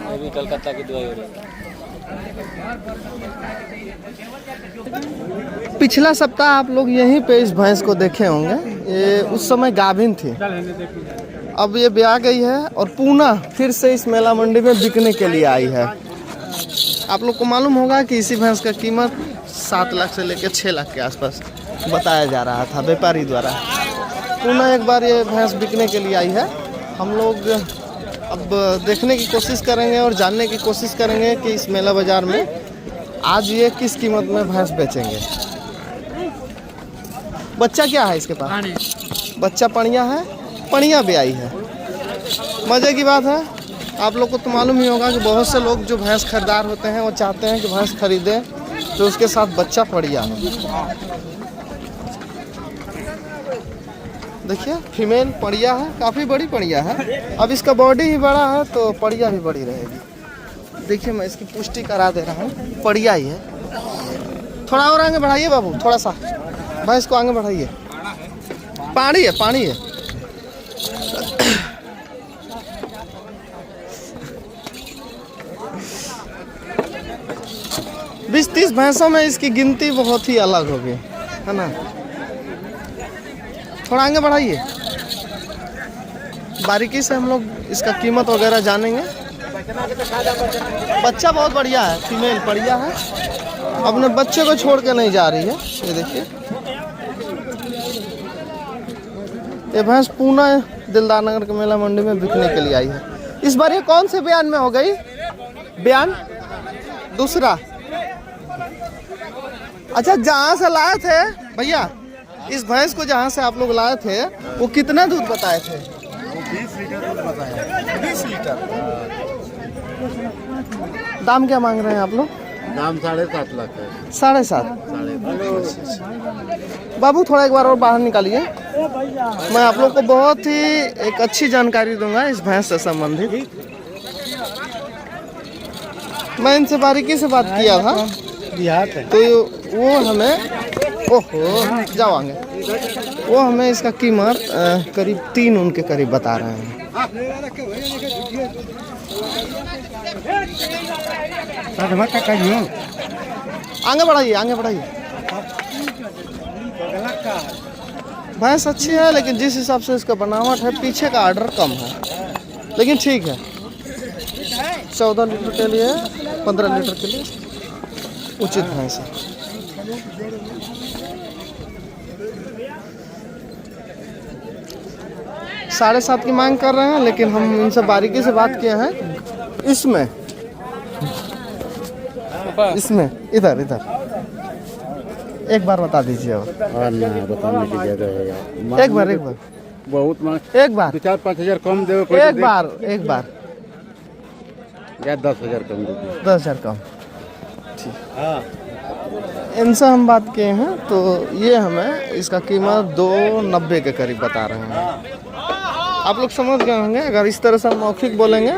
अभी कलकत्ता की दवाई हो रही है। पिछला सप्ताह आप लोग यहीं पे इस भैंस को देखे होंगे। ये उस समय गाभिन थी, अब ये ब्याह गई है और पुनः फिर से इस मेला मंडी में बिकने के लिए आई है। आप लोग को मालूम होगा कि इसी भैंस का कीमत 7 लाख से लेकर 6 लाख के आसपास बताया जा रहा था व्यापारी द्वारा। पुनः एक बार ये भैंस बिकने के लिए आई है। हम लोग अब देखने की कोशिश करेंगे और जानने की कोशिश करेंगे कि इस मेला बाजार में आज ये किस कीमत में भैंस बेचेंगे। बच्चा क्या है इसके पास? बच्चा पणिया है, पणिया भी आई है। मज़े की बात है, आप लोग को तो मालूम ही होगा कि बहुत से लोग जो भैंस खरीदार होते हैं वो चाहते हैं कि भैंस खरीदें तो उसके साथ बच्चा पड़िया हो। देखिए फीमेल पड़िया है, काफ़ी बड़ी पड़िया है। अब इसका बॉडी ही बड़ा है तो पड़िया भी बड़ी रहेगी। देखिए मैं इसकी पुष्टि करा दे रहा हूँ, पड़िया ही है। थोड़ा और आगे बढ़ाइए बाबू, थोड़ा सा भैंस को आगे बढ़ाइए। पानी है, पानी है। 20-30 भैंसों में इसकी गिनती बहुत ही अलग होगी, है ना। थोड़ा आगे बढ़ाइए, बारीकी से हम लोग इसका कीमत वगैरह जानेंगे। बच्चा बहुत बढ़िया है, फीमेल बढ़िया है, अपने बच्चे को छोड़ के नहीं जा रही है। ये देखिए ये भैंस पुनः दिलदार नगर के मेला मंडी में बिकने के लिए आई है। इस बार ये कौन से बयान में हो गई? बयान दूसरा। अच्छा, जहाँ से लाए थे भैया इस भैंस को, जहाँ से आप लोग लाए थे वो कितना दूध बताए थे? वो 20 लीटर दूध बताया। 20 लीटर। दाम क्या मांग रहे हैं आप लोग? दाम 7.5 लाख है। 7.5। बाबू थोड़ा एक बार और बाहर निकालिए। मैं आप लोग को बहुत ही एक अच्छी जानकारी दूंगा इस भैंस से संबंधित। मैं इनसे बारीकी से बात किया था तो वो हमें, ओहो जाओ आगे, वो हमें इसका कीमत करीब 3 उनके करीब बता रहे हैं। आगे बढ़ाइए, आगे बढ़ाइए। भैंस अच्छी है लेकिन जिस हिसाब से इसका बनावट है पीछे का आर्डर कम है, लेकिन ठीक है। 14 लीटर के लिए, 15 लीटर के लिए उचित भैंस है। साढ़े 7 की मांग कर रहे हैं, लेकिन हम इनसे बारीकी से बात किए हैं। इसमें इधर एक बार बता दीजिए। और बताने की जगह है यार। एक बार बहुत मांग, एक बार 4-5 हजार कम दे। एक बार या 10,000 कम दे। 10,000 कम, ठीक। इनसे हम बात किए हैं तो ये हमें इसका कीमत 290 के करीब बता रहे हैं। आप लोग समझ गए होंगे, अगर इस तरह से हम मौखिक बोलेंगे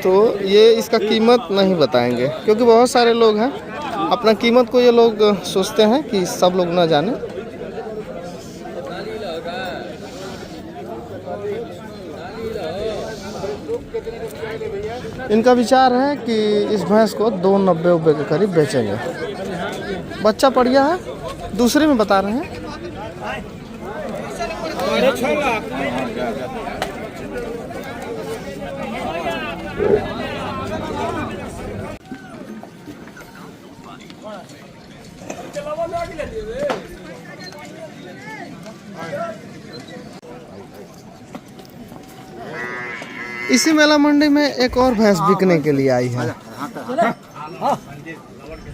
तो ये इसका कीमत नहीं बताएंगे, क्योंकि बहुत सारे लोग हैं अपना कीमत को ये लोग सोचते हैं कि सब लोग ना जाने। इनका विचार है कि इस भैंस को 290 के करीब बेचेंगे। बच्चा बढ़िया है, दूसरे में बता रहे हैं। इसी मेला मंडी में एक और भैंस बिकने के लिए आई है।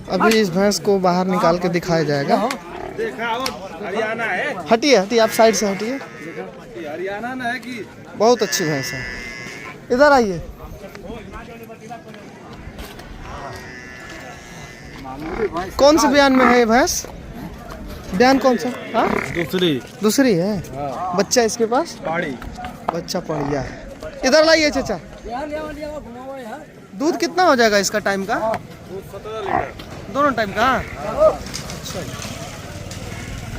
अभी इस भैंस को बाहर निकाल के दिखाया जाएगा। हटिए हटिए, आप साइड से हटिए। हरियाणा ना है कि बहुत अच्छी भैंस है, इधर आइए। कौन से बयान में है ये भैंस? बयान कौन सा? हाँ, दूसरी है। बच्चा इसके पास बच्चा बढ़िया है। इधर लाइए चाचा। दूध कितना हो जाएगा इसका टाइम का? 17 लीटर दोनों टाइम का। अच्छा,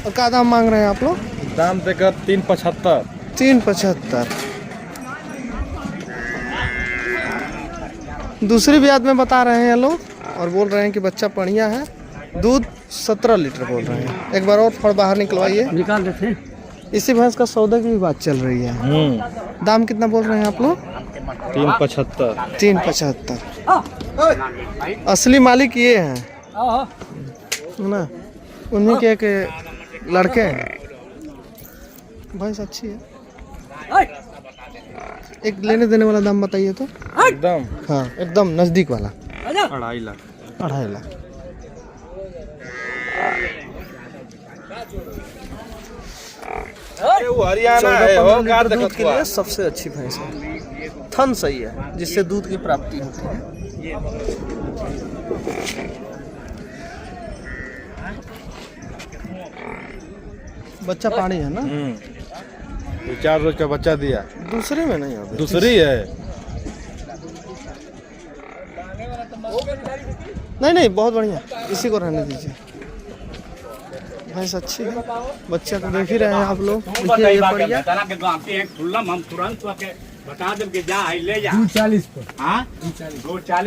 और क्या दाम मांग रहे हैं आप लोग? दाम देकर 375। दूसरी ब्याज में बता रहे हैं लोग और बोल रहे हैं कि बच्चा बढ़िया है। दूध 17 लीटर बोल रहे हैं। एक बार और फड़ बाहर निकलवाइए। निकाल देते। इसी भैंस का सौदे की भी बात चल रही है। दाम कितना बोल रहे हैं आप लोग? 375। 375। असली मालिक ये हैं ना, उन्हीं के एक लड़के हैं। भैंस अच्छी है। एक लेने देने वाला दाम बताइए तो। एकदम हाँ एकदम नजदीक वाला। 2.5 लाख। 2.5 लाख। वो हरियाणा है, 14-15 लीटर दूध के लिए सबसे अच्छी भैंस है। थन सही है जिससे दूध की प्राप्ति होती है। बच्चा पानी है ना? 4 रोज का बच्चा दिया। दूसरे में नहीं होगा। दूसरी है। नहीं बहुत बढ़िया, इसी को रहने दीजिए। भैंस अच्छी है। बच्चा तो देख ही रहे हैं आप लोग। देखिए ये बढ़िया।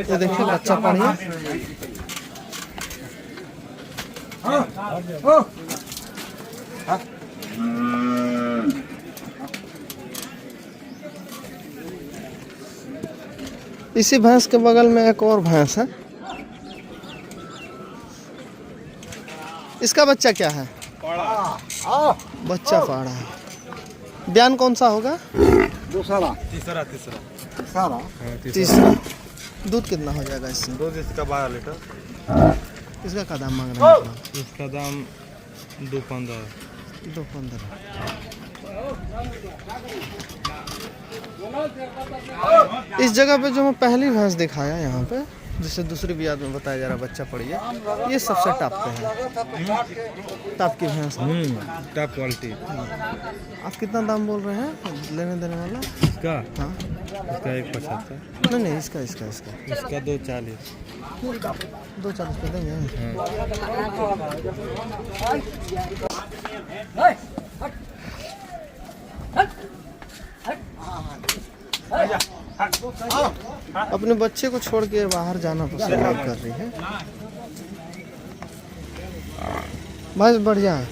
ये देखिए बच्चा बढ़िया। इसी भैंस के बगल में एक और भैंस है। इसका बच्चा क्या है? बच्चा पाड़ा है। बयान कौन सा होगा? तीसरा। दूध कितना हो जाएगा इससे? दूध इसका 12 लीटर। इसका क्या दाम मांग रहे हैं? इसका दाम 2.15। 2.15। इस जगह पे जो मैं पहली भैंस दिखाया यहाँ पे, जिसे दूसरी ब्याज में बताया जा रहा बच्चा पड़िए, ये सबसे टॉप पे है। टॉप की भैंस है। Top quality. आप कितना दाम बोल रहे हैं लेने देने वाला? इसका हाँ इसका 1.75। नहीं इसका 2.40। 2.40 पे देंगे। अपने बच्चे को छोड़ के बाहर जाना पसंद नहीं कर रही है। बस बढ़िया है।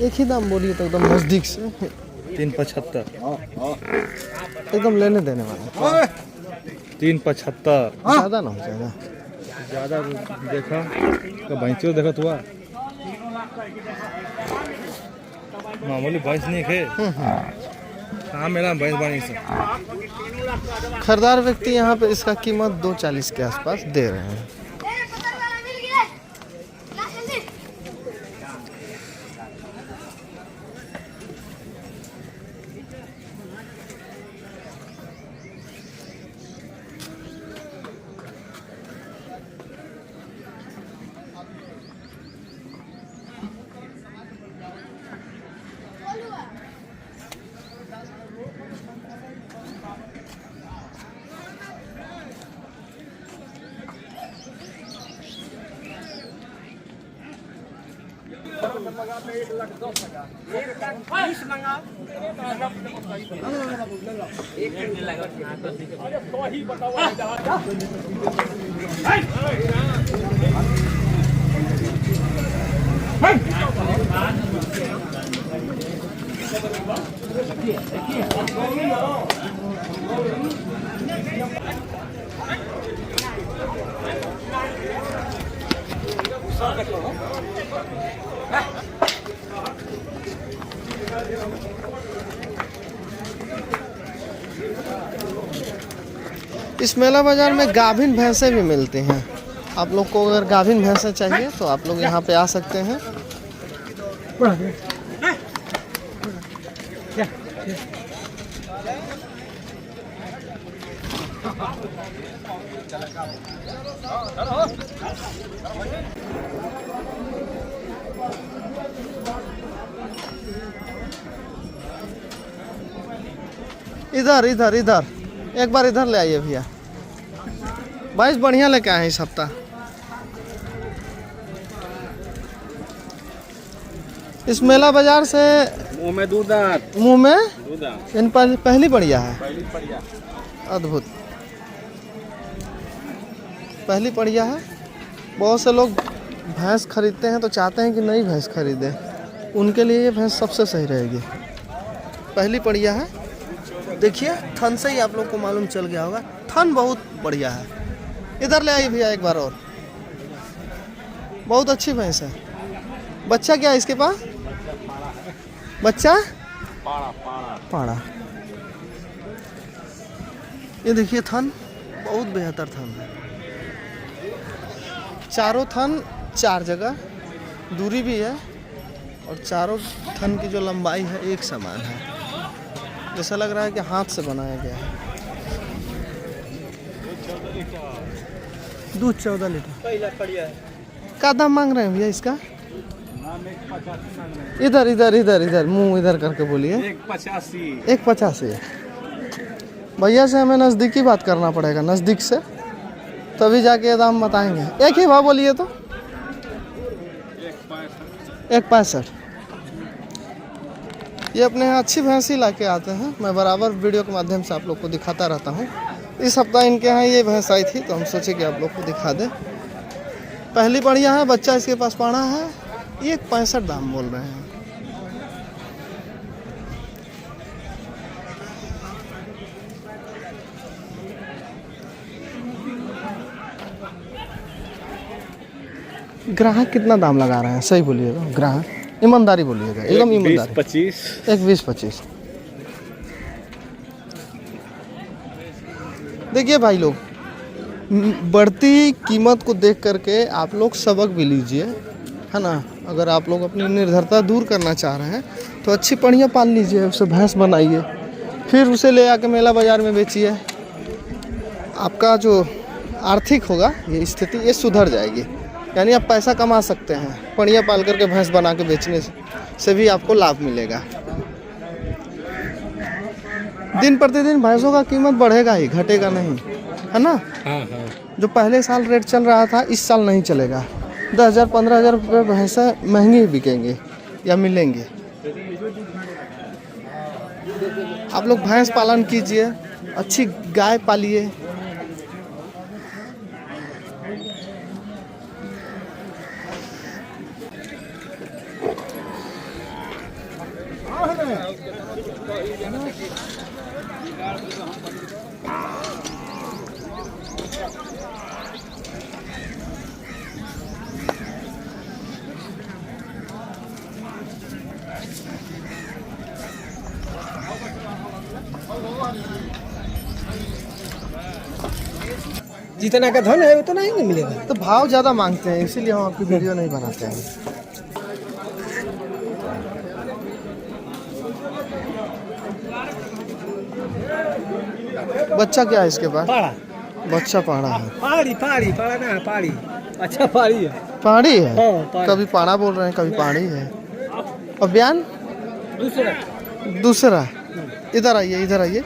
एक ही दाम बोलिए तो एकदम नजदीक से। 3.75। एकदम लेने देने वाला। 3.75। ज्यादा ना हो जाएगा? ज्यादा देखा तो भैंसियों देखा हुआ मामूली भैंस नहीं खे। हाँ मेरा भैंस बनी से। खरीदार व्यक्ति यहाँ पे इसका कीमत 2.40 के आसपास दे रहे हैं। इस मेला बाजार में गाभिन भैंसे भी मिलती हैं। आप लोग को अगर गाभिन भैंसे चाहिए तो आप लोग यहाँ पे आ सकते हैं। इधर इधर इधर एक बार इधर ले आइए भैया। भैंस बढ़िया लेके आए हैं इस हफ्ता। इस मेला बाजार से मुंह में दूध दांत मुंह में दूध दांत इन पर पहली बढ़िया है। पहली बढ़िया अद्भुत, पहली बढ़िया है। बहुत से लोग भैंस खरीदते हैं तो चाहते हैं कि नई भैंस खरीदें, उनके लिए ये भैंस सबसे सही रहेगी। पहली बढ़िया है। देखिए थन से ही आप लोग को मालूम चल गया होगा, थन बहुत बढ़िया है। इधर ले आइए भैया एक बार और। बहुत अच्छी भैंस है। बच्चा क्या है इसके पास? बच्चा पाड़ा। ये देखिए थन बहुत बेहतर थन है। चारों थन 4 जगह दूरी भी है और चारों थन की जो लंबाई है एक समान है। जैसा लग रहा है कि हाथ से बनाया गया है। दूध 14 लीटर। क्या दाम मांग रहे हैं भैया इसका? इधर इधर इधर इधर मुंह इधर करके बोलिए। 185। भैया से हमें नज़दीकी बात करना पड़ेगा, नज़दीक से, तभी जाके दाम बताएंगे। एक ही भाव बोलिए तो। 165। ये अपने यहाँ अच्छी भैंस ही ला के आते हैं। मैं बराबर वीडियो के माध्यम से आप लोग को दिखाता रहता हूँ। इस हफ्ता इनके यहाँ ये भैंस आई थी तो हम सोचे कि आप लोग को दिखा दें। पहली बढ़िया है, बच्चा इसके पास पाड़ा है। ये 65 दाम बोल रहे हैं। ग्राहक कितना दाम लगा रहे हैं सही बोलिएगा, ग्राहक ईमानदारी बोलिएगा, एकदम ईमानदारी। 25 एक 20-25। देखिए भाई लोग, बढ़ती कीमत को देख करके आप लोग सबक भी लीजिए, है ना। अगर आप लोग अपनी निर्भरता दूर करना चाह रहे हैं तो अच्छी बढ़िया पाल लीजिए, उसे भैंस बनाइए, फिर उसे ले आके मेला बाज़ार में बेचिए। आपका जो आर्थिक होगा ये स्थिति ये सुधर जाएगी, यानी आप पैसा कमा सकते हैं। बढ़िया पाल करके भैंस बना के बेचने से भी आपको लाभ मिलेगा। दिन प्रतिदिन भैंसों का कीमत बढ़ेगा ही, घटेगा नहीं, है ना। जो पहले साल रेट चल रहा था इस साल नहीं चलेगा। 10,000-15,000 रुपये भैंसें महंगी बिकेंगे या मिलेंगे। आप लोग भैंस पालन कीजिए, अच्छी गाय पालिए। जितना का धन है उतना ही नहीं मिलेगा। तो भाव ज़्यादा मांगते हैं, इसीलिए हम आपकी वीडियो नहीं बनाते हैं। बच्चा क्या है इसके पास? पाड़ा। बच्चा पाड़ा है। पाड़ा ना पाड़ी। अच्छा पाड़ी है। पहाड़ी है। हाँ, पहाड़ी। कभी पाड़ा बोल रहे हैं, कभी पहाड़ी है। और बयान दूसरा। इधर आइए, इधर आइए।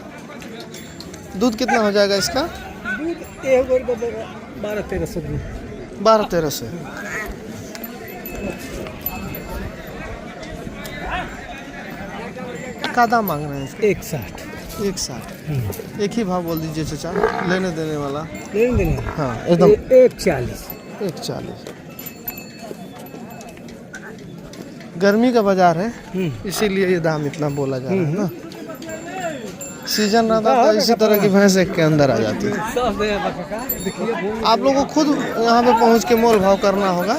दूध कितना हो जाएगा इसका? दूध 12-13 दूध। 12-13 से। क्या दाम मांग रहे हैं इसके? 160। 160। एक ही भाव बोल दीजिए चाचा, लेने देने वाला। लेने देने हाँ एकदम 140। 140। गर्मी का बाजार है, इसीलिए ये दाम इतना बोला जा रहा है ना। सीजन रहता तो इसी तरह की भैंस एक के अंदर आ जाती है। आप लोगों को खुद यहाँ पे पहुँच के मोल भाव करना होगा।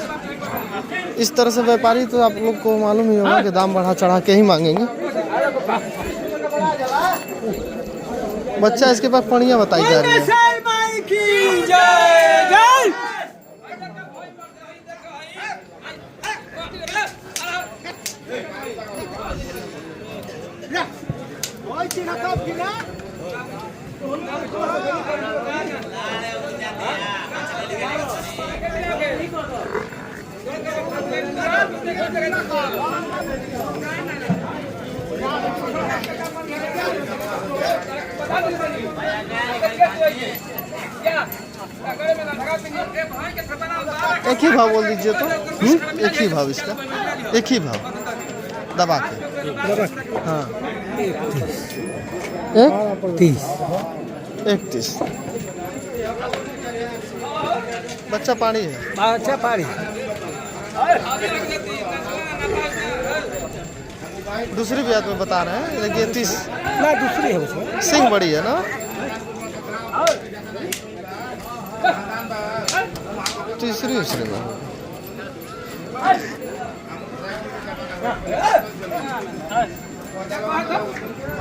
इस तरह से व्यापारी तो आप लोग को मालूम ही होगा कि दाम बढ़ा चढ़ा के ही मांगेंगे। बच्चा इसके पास बढ़िया बताई जा रही है। एक ही भाव बोल दीजिए तो। एक ही भाव इसका, एक ही भाव। दबा के। हाँ 30 31। बच्चा पानी है। अच्छा पारी दूसरी ब्यात में बता रहे हैं, देखिए 30। ना दूसरी है उसमें। सिंग बड़ी है ना, तीसरी उसरी में।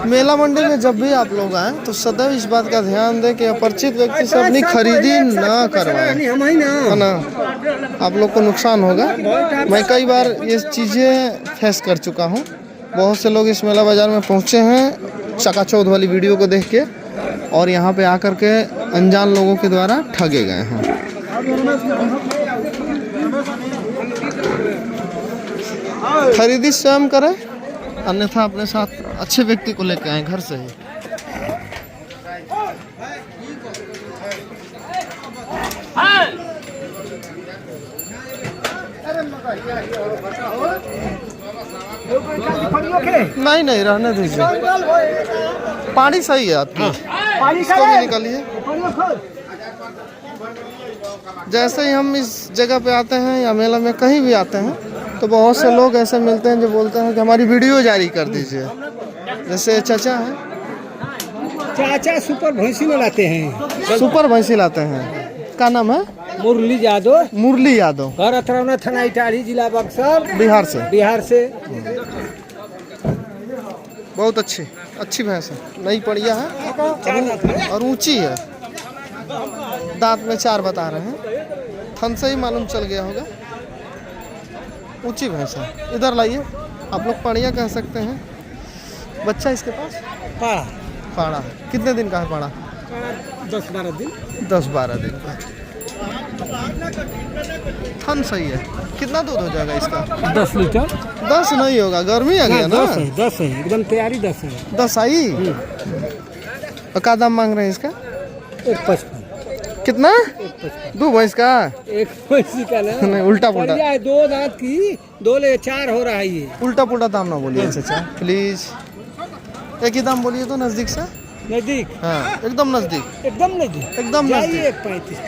मेला मंडी में जब भी आप लोग आए तो सदैव इस बात का ध्यान दें कि अपरिचित व्यक्ति से अपनी खरीदी ना करवाएं, है ना, आप लोग को नुकसान होगा। मैं कई बार ये चीज़ें फेस कर चुका हूँ। बहुत से लोग इस मेला बाज़ार में पहुँचे हैं चकाचौंध वाली वीडियो को देख के, और यहाँ पे आकर के अनजान लोगों के द्वारा ठगे गए हैं। खरीदी स्वयं करें, अन्यथा अपने साथ अच्छे व्यक्ति को लेकर आए घर से ही। नहीं नहीं रहने दीजिए, पानी सही है आपकी, इसको भी निकालिए। जैसे ही हम इस जगह पे आते हैं या मेला में कहीं भी आते हैं तो बहुत से लोग ऐसे मिलते हैं जो बोलते हैं कि हमारी वीडियो जारी कर दीजिए। जैसे चाचा है, चाचा सुपर भैंसी में लाते हैं। सुपर भैंसी लाते हैं, क्या नाम है? मुरली यादव। मुरली यादव, घर अथरौना थाना इटारी जिला बक्सर, बिहार से। बिहार से। बहुत अच्छी भैंस है, नई पड़िया है और ऊंची है। दांत में 4 बता रहे हैं, थन से ही मालूम चल गया होगा। ऊंची भैंस है। इधर लाइए, आप लोग पड़िया कह सकते हैं। बच्चा इसके पास पाड़ा है। कितने दिन का है पाड़ा? 10-12 दिन। 10-12 दिन का। थन सही है। कितना दूध हो जाएगा इसका? 10 लीटर। 10 नहीं होगा, गर्मी आ गया ना। 10 है एकदम तैयारी। 10 है। 10 आई। और क्या दाम मांग रहे हैं इसका? 1.55। कितना? 2 भैंस का? 1 भैंसी का ना। नहीं, उल्टा पुल्टा। 2 दांत की, 2 ले 4 हो रहा है ये। उल्टा पुल्टा दाम ना बोलिए चाचा प्लीज। एक ही दाम बोलिए तो नजदीक से। नजदीक? हाँ एकदम नजदीक। एकदम नजदीक। एकदम नजदीक। 1.35।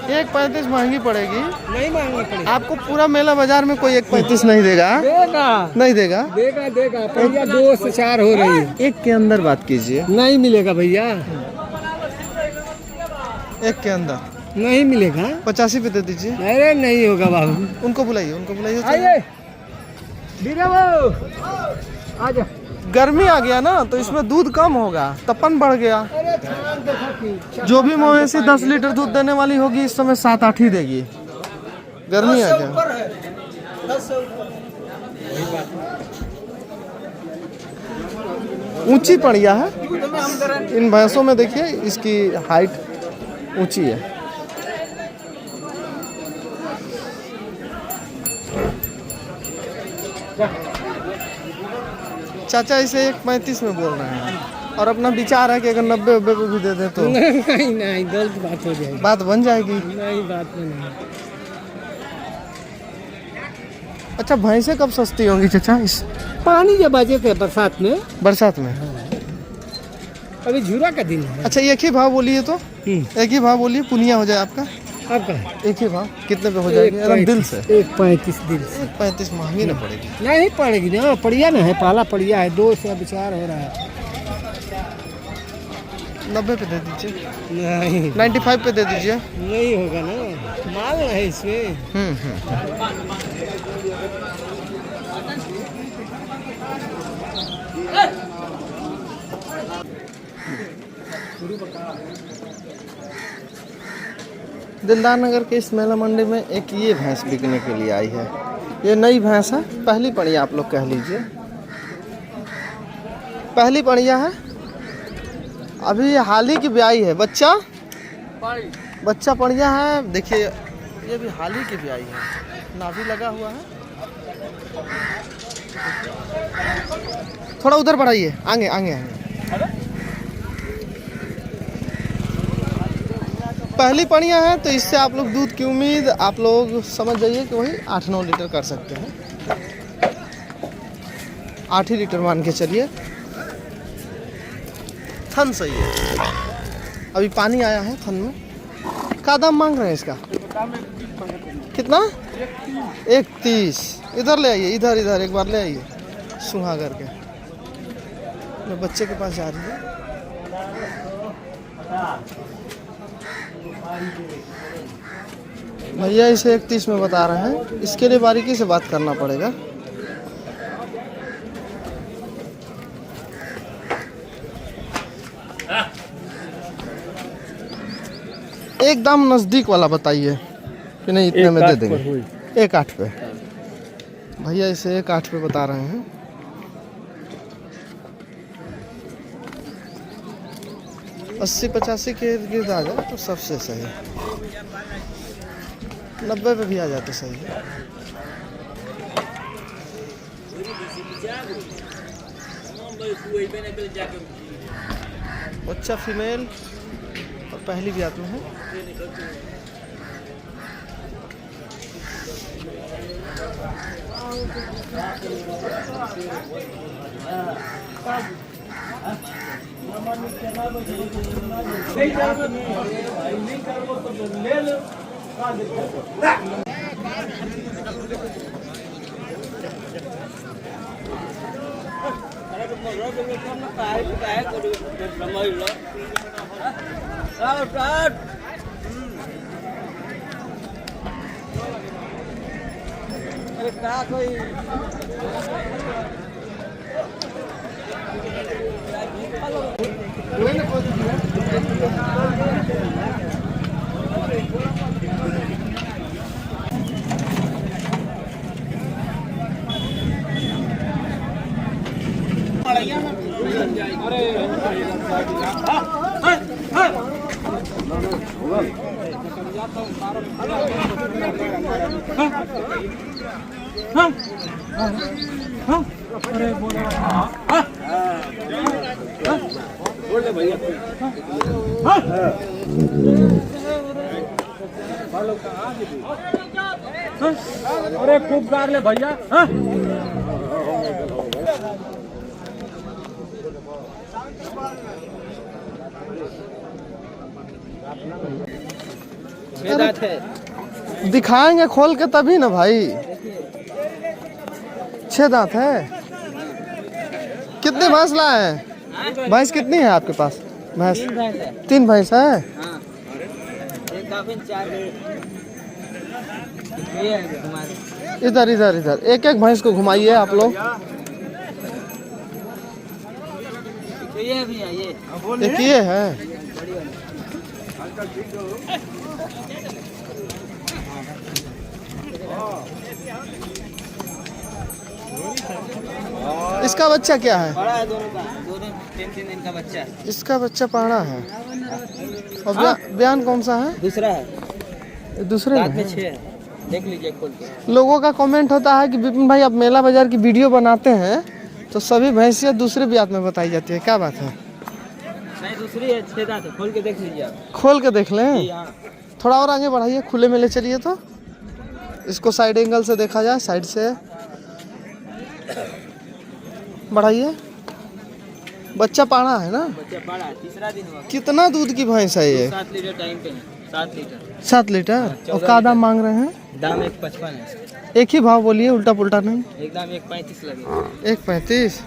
1.35 महंगी पड़ेगी। नहीं मांगनी पड़ेगी। आपको पूरा मेला बाजार में कोई 1.35 नहीं देगा। नहीं देगा। भैया 2 से 4 हो रही है। एक के अंदर बात कीजिए। नहीं मिलेगा भैया, एक के अंदर नहीं मिलेगा। 85 पे दे दीजिए। अरे नहीं होगा बाबू। उनको बुलाइए। आइए आजा। गर्मी आ गया ना तो इसमें दूध कम होगा, तपन बढ़ गया। जो भी मवेशी 10 लीटर दूध देने वाली होगी इस समय 7-8 ही देगी। गर्मी आ गया। ऊंची पड़िया है। इन भैंसों में देखिए इसकी हाइट ऊंची है। चाचा इसे 1.35 में बोल रहे हैं और अपना विचार है कि अगर 90-90 पे भी दे दे तो नहीं गलत बात हो जाएगी। बात बन जाएगी। नहीं बात नहीं। अच्छा भैंसे कब सस्ती होंगी चाचा? इस पानी जब बजे थे बरसात में। अभी झूरा का दिन है। अच्छा एक ही भाव बोलिए तो, एक ही भाव बोलिए, पुनिया हो जाए आपका। आपका एक ही भाव कितने पे हो जाएगी? एकदम दिल से 1.35 दिल से। 1.35 महंगी ना पड़ेगी। नहीं पड़ेगी ना, पड़िया ना है, पाला पड़िया है। 2 से 4 हो रहा है। 90 पे दे दीजिए। नहीं 95 पे दे दीजिए। नहीं होगा ना, माल है इसमें। दिलदार नगर के इस मेला मंडी में एक ये भैंस बिकने के लिए आई है। ये नई भैंस है, पहली पड़िया आप लोग कह लीजिए। पहली पड़िया है, अभी हाल ही की ब्याई है। बच्चा पड़िया है। देखिए ये भी हाल ही की ब्याई है, नाभि लगा हुआ है। थोड़ा उधर बढ़ाइए, आगे। पहली पड़िया है तो इससे आप लोग दूध की उम्मीद आप लोग समझ जाइए कि वही 8-9 लीटर कर सकते हैं। 8 ही लीटर मान के चलिए। थन सही है, अभी पानी आया है थन में। क्या दाम मांग रहे हैं इसका? कितना? 1.30। इधर ले आइए, इधर इधर एक बार ले आइए सुहा करके। मैं बच्चे के पास जा रही हूँ। भैया इसे 1.30 में बता रहे हैं, इसके लिए बारीकी से बात करना पड़ेगा। एकदम नजदीक वाला बताइए कि नहीं इतने में दे देंगे। 1.8 पे भैया इसे 1.8 पे बता रहे हैं। अस्सी 85 के इर्द गिर्द आ जाए तो सबसे सही। 90 पे भी आ जाते सही है। बच्चा फीमेल और पहली ब्यात में है। अरे खूब गार ले भैया। दिखाएंगे खोल के तभी ना भाई। 6 दांत है। कितने भैंस लाए हैं? भैंस कितनी है आपके पास? भैंस 3 भैंस है। इधर इधर इधर एक एक भैंस को घुमाइए आप लोग। एक ये है। इसका बच्चा क्या है? बड़ा है दोनों का, दोनों 3-3 दिन का बच्चा है। इसका बच्चा पाड़ा है। और बयान कौन सा है? दूसरा है, दूसरे रात में में है। 6 है। देख लीजिए खोल के। लोगों का कमेंट होता है कि विपिन भाई आप मेला बाजार की वीडियो बनाते हैं तो सभी भैंसियाँ दूसरे ब्यात में बताई जाती है, क्या बात है? नहीं दूसरी है, 6 दांत है, खोल के देख लीजिए आप। खोल के देख लें। जी हाँ। थोड़ा और आगे बढ़ाइए, खुले में ले चलिए तो इसको साइड एंगल से देखा जाए, साइड से बढ़ाइए। बच्चा पाड़ा है ना? बच्चा बड़ा है, तीसरा दिन हुआ। कितना दूध की भैंस है ये? 7 लीटर टाइम पे है, 7 लीटर। 7 लीटर। और क्या दाम मांग रहे हैं? दाम 1.55 है। एक ही भाव बोलिए, उल्टा पुल्टा नहीं। एकदम 1.35 लगेगा। 1.35।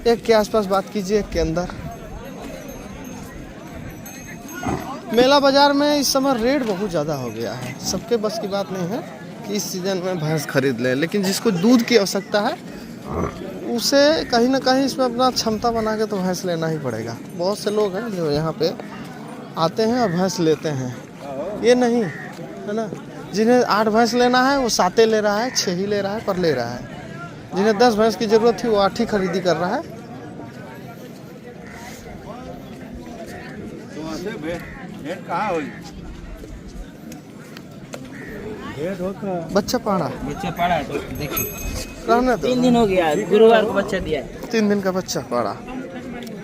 एक के आसपास बात कीजिए, एक के अंदर। मेला बाजार में इस समय रेट बहुत ज़्यादा हो गया है। सबके बस की बात नहीं है कि इस सीज़न में भैंस खरीद ले, लेकिन जिसको दूध की आवश्यकता है उसे कहीं ना कहीं इसमें अपना क्षमता बना के तो भैंस लेना ही पड़ेगा। बहुत से लोग हैं जो यहाँ पे आते हैं और भैंस लेते हैं, ये नहीं है ना। जिन्हें 8 भैंस लेना है वो 7 ले रहा है, 6 ही ले रहा है, पर ले रहा है। जिन्हें 10 भैंस की ज़रूरत थी वो 8 ही खरीदी कर रहा है। बच्चा पाड़ा बच्चा पड़ा है, तो देखिए रहने दो। 3 दिन हो गया, गुरुवार को बच्चा दिया है। 3 दिन का बच्चा पाड़ा।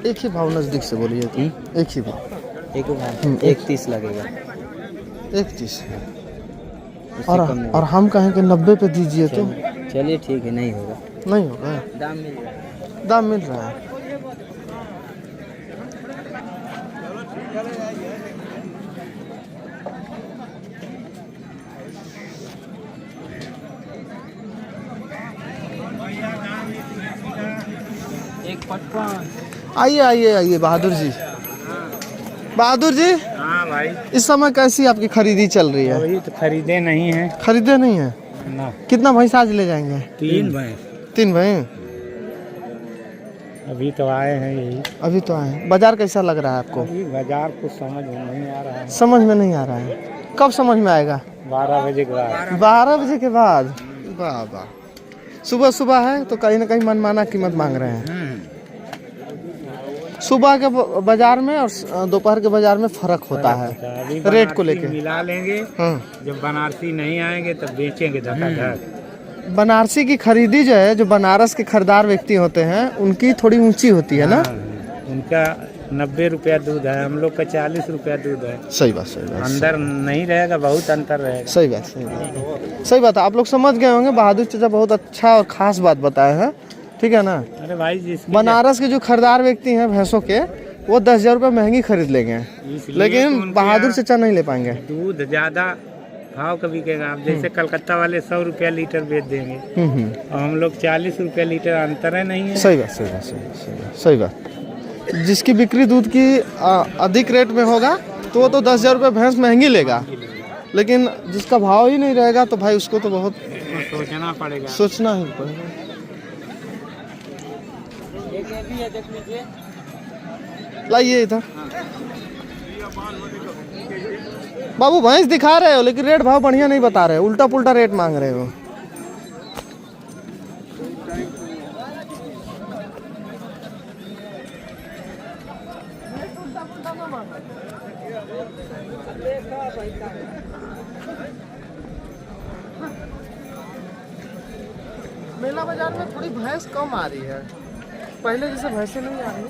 एक ही भाव नज़दीक से बोलिए तुम। एक ही भाव। एक भाव 1.30 लगेगा। 1.30। और हम कहें कि 90 पे दीजिए तो चलिए ठीक है, नहीं होगा। नहीं होगा, दाम मिल रहा है। दाम मिल रहा है। एक 55। आइए आइए आइए बहादुर जी। बहादुर जी, हाँ भाई, इस समय कैसी आपकी खरीदी चल रही है? अभी तो खरीदे नहीं है खरीदे नहीं है ना। कितना भैंस आज ले जाएंगे? 3 भैंस 3 भैंस अभी तो आए हैं यही। अभी तो आए हैं। बाजार कैसा लग रहा है आपको? अभी बाजार कुछ समझ में नहीं आ रहा है। समझ में नहीं आ रहा है। कब समझ में आएगा? 12 बजे के बाद। 12 बजे के बाद? वाह वाह। सुबह सुबह है तो कहीं ना कहीं मनमाना कीमत मांग रहे हैं। सुबह के बाजार में और दोपहर के बाजार में फर्क होता है अभी रेट को बनारसी लेके। मिला लेंगे, हाँ, जब बनारसी नहीं आएंगे तब बेचेंगे धड़ाधड़। बनारसी की खरीदी जो है, जो बनारस के खरीदार व्यक्ति होते हैं उनकी थोड़ी ऊंची होती है ना। उनका 90 रुपया दूध है, हम लोग का 40 रुपया दूध है। सही बात, सही बात, अंदर नहीं रहेगा, बहुत अंतर रहेगा। सही बात, सही बात, सही बात। आप लोग समझ गए होंगे, बहादुर चाचा बहुत अच्छा और खास बात बताए हैं, ठीक है ना। अरे भाई, जिसकी बनारस के जो खरीदार व्यक्ति हैं भैंसों के, वो 10,000 रुपये महंगी खरीद लेंगे, इसलिए लेकिन तो उनके बहादुर यहाँ चाचा नहीं ले पाएंगे। दूध ज्यादा भाव का बिकेगा। आप जैसे कलकत्ता वाले 100 रुपया लीटर बेच देंगे और हम लोग 40 रुपया लीटर, अंतर है नहीं है। सही बात, सही बात, सही बात, सही बात, सही बात। जिसकी बिक्री दूध की अधिक रेट में होगा तो वो तो 10,000 रुपये भैंस महंगी लेगा, लेकिन जिसका भाव ही नहीं रहेगा तो भाई उसको तो बहुत सोचना पड़ेगा। सोचना ही पड़ेगा। एक ये भी है, देख लीजिए। लाइए इधर। बाबू भैंस दिखा रहे हो लेकिन रेट भाव बढ़िया नहीं बता रहे हो, उल्टा पुल्टा रेट मांग रहे हो। मेला बाजार में थोड़ी भैंस कम आ रही है, पहले जैसे भैंसें नहीं आ रही,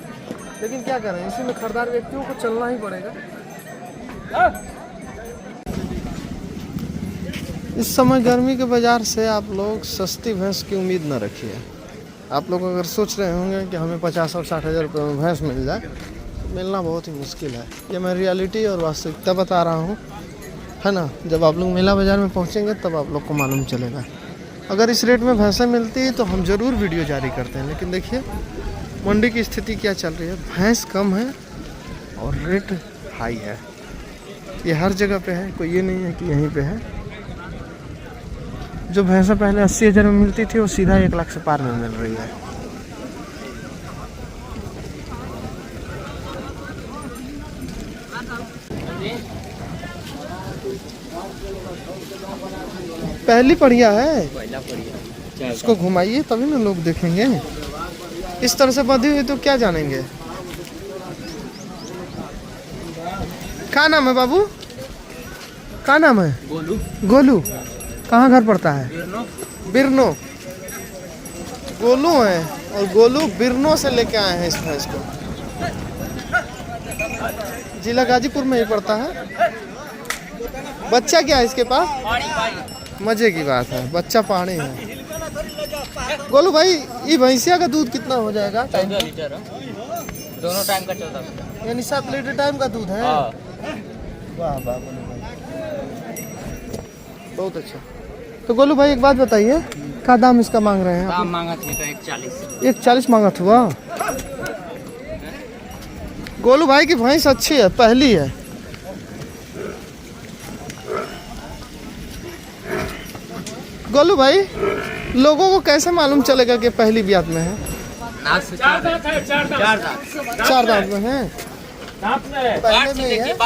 लेकिन क्या करें, इसी में खरीदार व्यक्तियों को चलना ही पड़ेगा। इस समय गर्मी के बाजार से आप लोग सस्ती भैंस की उम्मीद न रखिए। आप लोग अगर सोच रहे होंगे कि हमें 50 और 60 हज़ार रुपये में भैंस मिल जाए, तो मिलना बहुत ही मुश्किल है। ये मैं रियलिटी और वास्तविकता बता रहा हूँ, है ना। जब आप लोग मेला बाजार में पहुँचेंगे तब आप लोग को मालूम चलेगा। अगर इस रेट में भैंसें मिलती तो हम ज़रूर वीडियो जारी करते हैं, लेकिन देखिए मंडी की स्थिति क्या चल रही है। भैंस कम है और रेट हाई है। ये हर जगह पे है, कोई ये नहीं है कि यहीं पे है। जो भैंसा पहले 80,000 में मिलती थी वो सीधा 1 लाख से पार में मिल रही है। पहली बढ़िया है, इसको घुमाइए तभी ना लोग देखेंगे। इस तरह से बंधी हुई तो क्या जानेंगे। क्या नाम है बाबू? क्या नाम है? गोलू। गोलू। कहाँ घर पड़ता है? बिरनो। गोलू है और गोलू बिरनो से लेके आए हैं इस भैंस को। जिला गाजीपुर में ही पड़ता है। बच्चा क्या है इसके पास? मजे की बात है, बच्चा पानी है। गोलू भाई, ये भैंसिया का दूध कितना हो जाएगा? 14 लीटर दोनों टाइम का 14 लीटर, यानी 7 लीटर टाइम का दूध है। वाह वाह गोलू भाई, बहुत अच्छा। तो गोलू भाई एक बात बताइए, क्या दाम इसका मांग रहे हैं? दाम मांगा था 140। 140 मांगा था। गोलू भाई की भैंस अच्छी है, पहली है। गोलू भाई, लोगों को कैसे मालूम चलेगा कि पहली ब्यात में है? 4 दांत में है, पहले में ही है।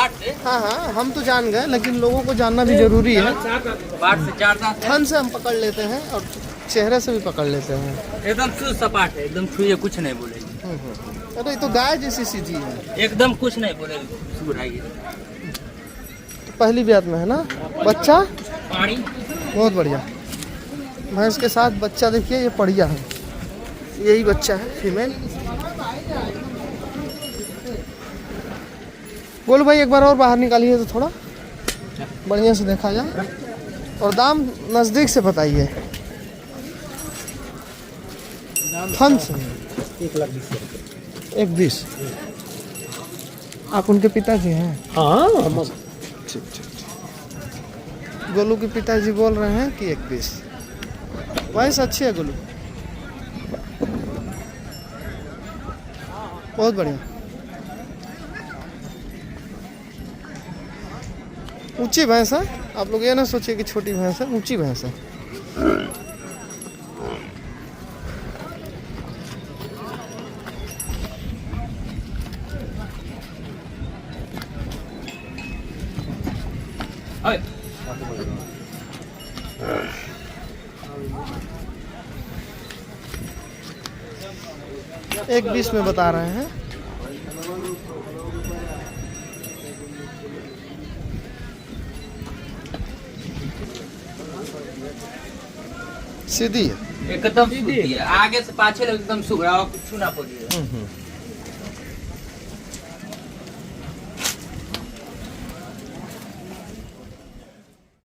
हाँ हाँ, हम तो जान गए, लेकिन लोगों को जानना भी जरूरी है। थन से हम पकड़ लेते हैं और चेहरे से भी पकड़ लेते हैं। एकदम शुद्ध सपाट है, एकदम छुए कुछ नहीं बोलेगी। अरे ये तो गाय जैसी सीधी है, एकदम कुछ नहीं बोलेगी, बुराई। पहली ब्यात में है ना। बच्चा पानी बहुत बढ़िया। भैंस के साथ बच्चा देखिए, ये बढ़िया है, यही बच्चा है फीमेल। गोलू भाई एक बार और बाहर निकालिए तो थोड़ा बढ़िया से देखा जाए, और दाम नज़दीक से बताइए। फन से 1,20,000। आप उनके पिताजी हैं? हाँ ठीक ठीक। गोलू के पिताजी बोल रहे हैं कि 1,20,000। भैंस अच्छी है गोलू, बहुत बढ़िया। ऊंची भैंस है, आप लोग ये ना सोचिए कि छोटी भैंस है, ऊंची भैंस है। एक 20 में बता रहे हैं। सीधी है एकदम सीधी है, आगे से पाछे एकदम सुगड़ा कुछ ना पड़िए।